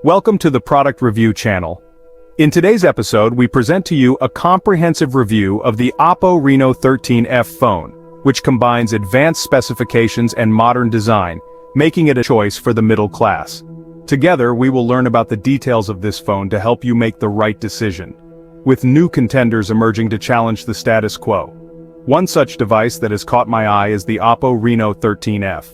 Welcome to the Product Review channel. In today's episode, we present to you a comprehensive review of the Oppo Reno 13F phone, which combines advanced specifications and modern design, making it a choice for the middle class. Together, we will learn about the details of this phone to help you make the right decision, with new contenders emerging to challenge the status quo. One such device that has caught my eye is the Oppo Reno 13F.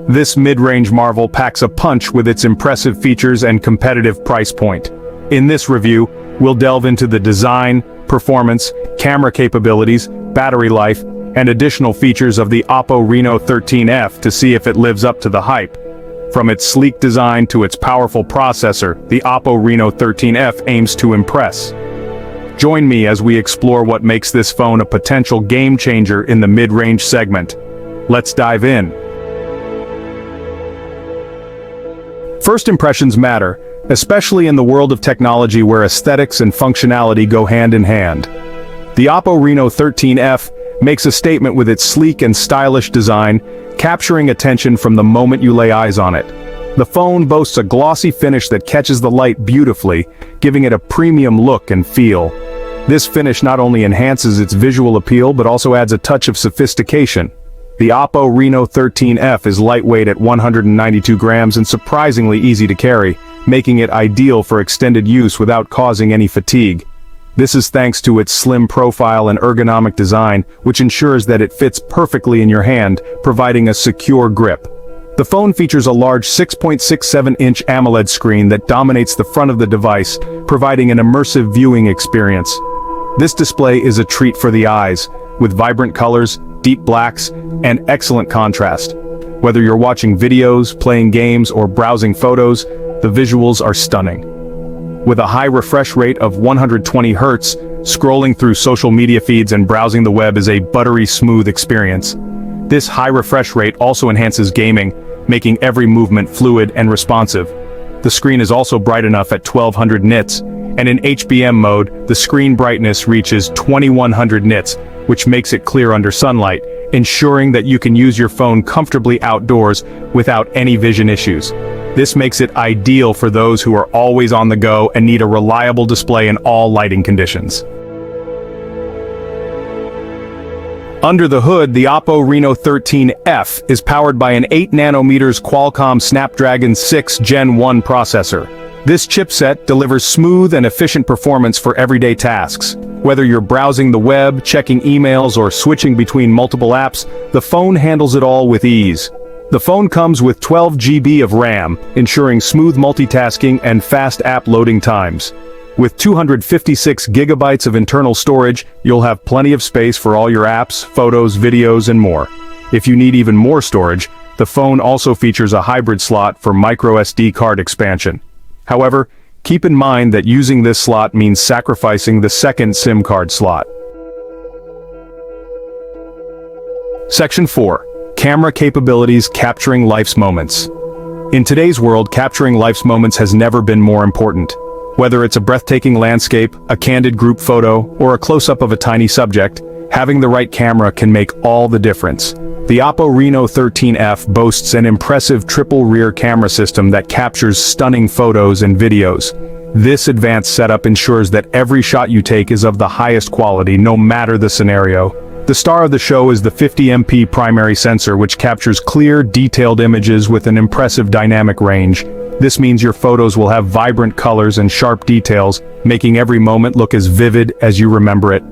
This mid-range marvel packs a punch with its impressive features and competitive price point. In this review, we'll delve into the design, performance, camera capabilities, battery life, and additional features of the Oppo Reno 13F to see if it lives up to the hype. From its sleek design to its powerful processor, the Oppo Reno 13F aims to impress. Join me as we explore what makes this phone a potential game-changer in the mid-range segment. Let's dive in. First impressions matter, especially in the world of technology where aesthetics and functionality go hand in hand. The Oppo Reno 13F makes a statement with its sleek and stylish design, capturing attention from the moment you lay eyes on it. The phone boasts a glossy finish that catches the light beautifully, giving it a premium look and feel. This finish not only enhances its visual appeal but also adds a touch of sophistication. The Oppo Reno 13F is lightweight at 192 grams and surprisingly easy to carry, making it ideal for extended use without causing any fatigue. This is thanks to its slim profile and ergonomic design, which ensures that it fits perfectly in your hand, providing a secure grip. The phone features a large 6.67-inch AMOLED screen that dominates the front of the device, providing an immersive viewing experience. This display is a treat for the eyes, with vibrant colors, deep blacks, and excellent contrast. Whether you're watching videos, playing games, or browsing photos, the visuals are stunning. With a high refresh rate of 120 Hz, scrolling through social media feeds and browsing the web is a buttery smooth experience. This high refresh rate also enhances gaming, making every movement fluid and responsive. The screen is also bright enough at 1200 nits, and in HBM mode, the screen brightness reaches 2100 nits, which makes it clear under sunlight, ensuring that you can use your phone comfortably outdoors without any vision issues. This makes it ideal for those who are always on the go and need a reliable display in all lighting conditions. Under the hood, the Oppo Reno 13F is powered by an 8nm Qualcomm Snapdragon 6 Gen 1 processor. This chipset delivers smooth and efficient performance for everyday tasks. Whether you're browsing the web, checking emails, or switching between multiple apps, the phone handles it all with ease. The phone comes with 12 GB of RAM, ensuring smooth multitasking and fast app loading times. With 256 GB of internal storage, you'll have plenty of space for all your apps, photos, videos, and more. If you need even more storage, the phone also features a hybrid slot for microSD card expansion. However, keep in mind that using this slot means sacrificing the second SIM card slot. Section 4. Camera capabilities capturing life's moments. In today's world, capturing life's moments has never been more important. Whether it's a breathtaking landscape, a candid group photo, or a close-up of a tiny subject, having the right camera can make all the difference. The Oppo Reno 13F boasts an impressive triple rear camera system that captures stunning photos and videos. This advanced setup ensures that every shot you take is of the highest quality, no matter the scenario. The star of the show is the 50MP primary sensor, which captures clear, detailed images with an impressive dynamic range. This means your photos will have vibrant colors and sharp details, making every moment look as vivid as you remember it.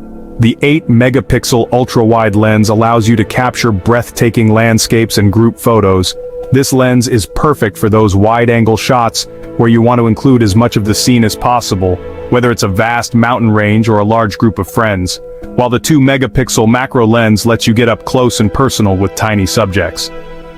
The 8-megapixel ultra-wide lens allows you to capture breathtaking landscapes and group photos. This lens is perfect for those wide-angle shots where you want to include as much of the scene as possible, whether it's a vast mountain range or a large group of friends, while the 2-megapixel macro lens lets you get up close and personal with tiny subjects.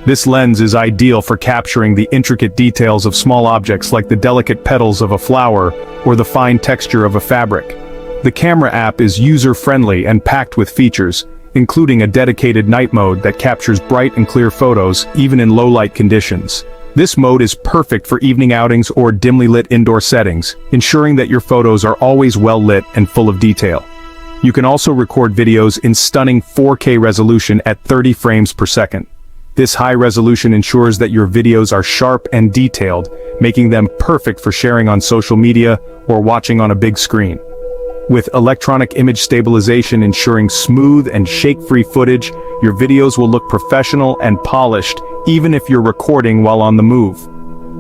This lens is ideal for capturing the intricate details of small objects like the delicate petals of a flower or the fine texture of a fabric. The camera app is user-friendly and packed with features, including a dedicated night mode that captures bright and clear photos, even in low-light conditions. This mode is perfect for evening outings or dimly lit indoor settings, ensuring that your photos are always well-lit and full of detail. You can also record videos in stunning 4K resolution at 30 frames per second. This high resolution ensures that your videos are sharp and detailed, making them perfect for sharing on social media or watching on a big screen. With electronic image stabilization ensuring smooth and shake-free footage, your videos will look professional and polished, even if you're recording while on the move.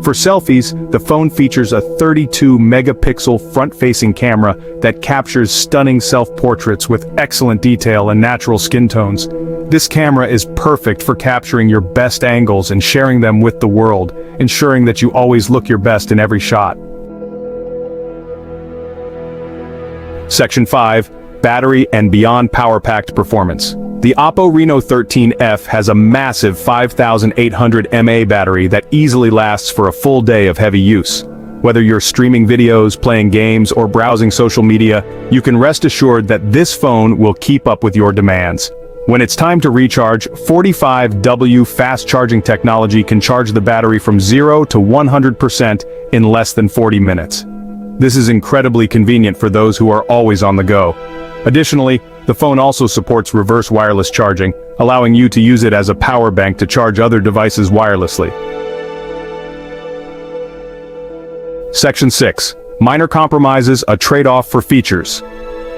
For selfies, the phone features a 32-megapixel front-facing camera that captures stunning self-portraits with excellent detail and natural skin tones. This camera is perfect for capturing your best angles and sharing them with the world, ensuring that you always look your best in every shot. Section 5. Battery and beyond power-packed performance. The Oppo Reno 13F has a massive 5800 mAh battery that easily lasts for a full day of heavy use. Whether you're streaming videos, playing games, or browsing social media, you can rest assured that this phone will keep up with your demands. When it's time to recharge, 45W fast charging technology can charge the battery from 0 to 100% in less than 40 minutes. This is incredibly convenient for those who are always on the go. Additionally, the phone also supports reverse wireless charging, allowing you to use it as a power bank to charge other devices wirelessly. Section 6. Minor compromises, a trade-off for features.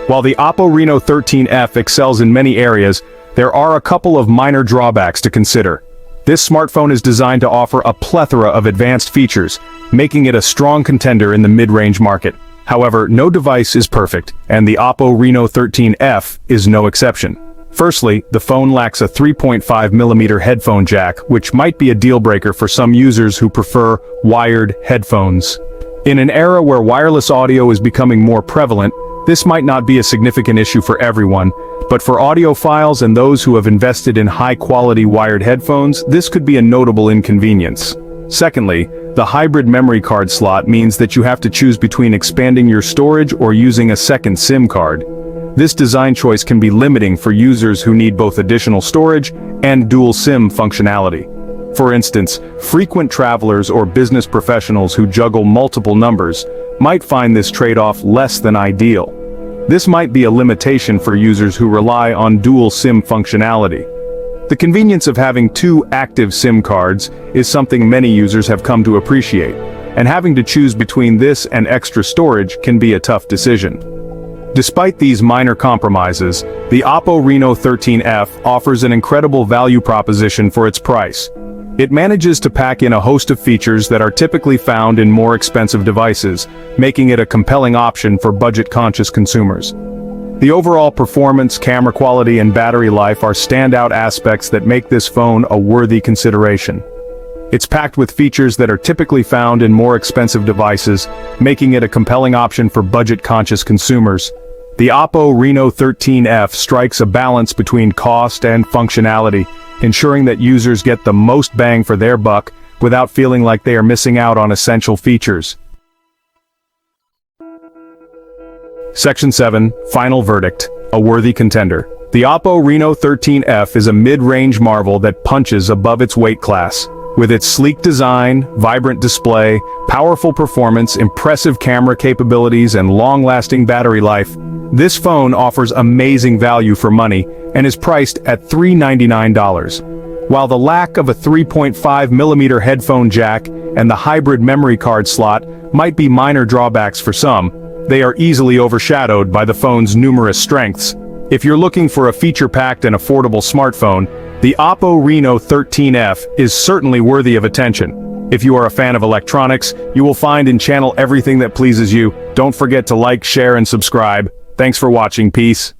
While the Oppo Reno 13F excels in many areas, there are a couple of minor drawbacks to consider. This smartphone is designed to offer a plethora of advanced features, making it a strong contender in the mid-range market. However, no device is perfect, and the Oppo Reno 13F is no exception. Firstly, the phone lacks a 3.5mm headphone jack, which might be a deal-breaker for some users who prefer wired headphones. In an era where wireless audio is becoming more prevalent, this might not be a significant issue for everyone, but for audiophiles and those who have invested in high-quality wired headphones, this could be a notable inconvenience. Secondly, the hybrid memory card slot means that you have to choose between expanding your storage or using a second SIM card. This design choice can be limiting for users who need both additional storage and dual SIM functionality. For instance, frequent travelers or business professionals who juggle multiple numbers might find this trade-off less than ideal. This might be a limitation for users who rely on dual SIM functionality. The convenience of having two active SIM cards is something many users have come to appreciate, and having to choose between this and extra storage can be a tough decision. Despite these minor compromises, the Oppo Reno 13F offers an incredible value proposition for its price. It manages to pack in a host of features that are typically found in more expensive devices, making it a compelling option for budget-conscious consumers. The overall performance, camera quality, and battery life are standout aspects that make this phone a worthy consideration. It's packed with features that are typically found in more expensive devices, making it a compelling option for budget-conscious consumers. The Oppo Reno 13F strikes a balance between cost and functionality, ensuring that users get the most bang for their buck without feeling like they are missing out on essential features. Section 7. Final verdict. A worthy contender. The Oppo Reno 13F is a mid-range marvel that punches above its weight class. With its sleek design, vibrant display, powerful performance, impressive camera capabilities, and long-lasting battery life, this phone offers amazing value for money and is priced at $399. While the lack of a 3.5mm headphone jack and the hybrid memory card slot might be minor drawbacks for some, they are easily overshadowed by the phone's numerous strengths. If you're looking for a feature-packed and affordable smartphone, the Oppo Reno 13F is certainly worthy of attention. If you are a fan of electronics, you will find and channel everything that pleases you. Don't forget to like, share, and subscribe. Thanks for watching. Peace.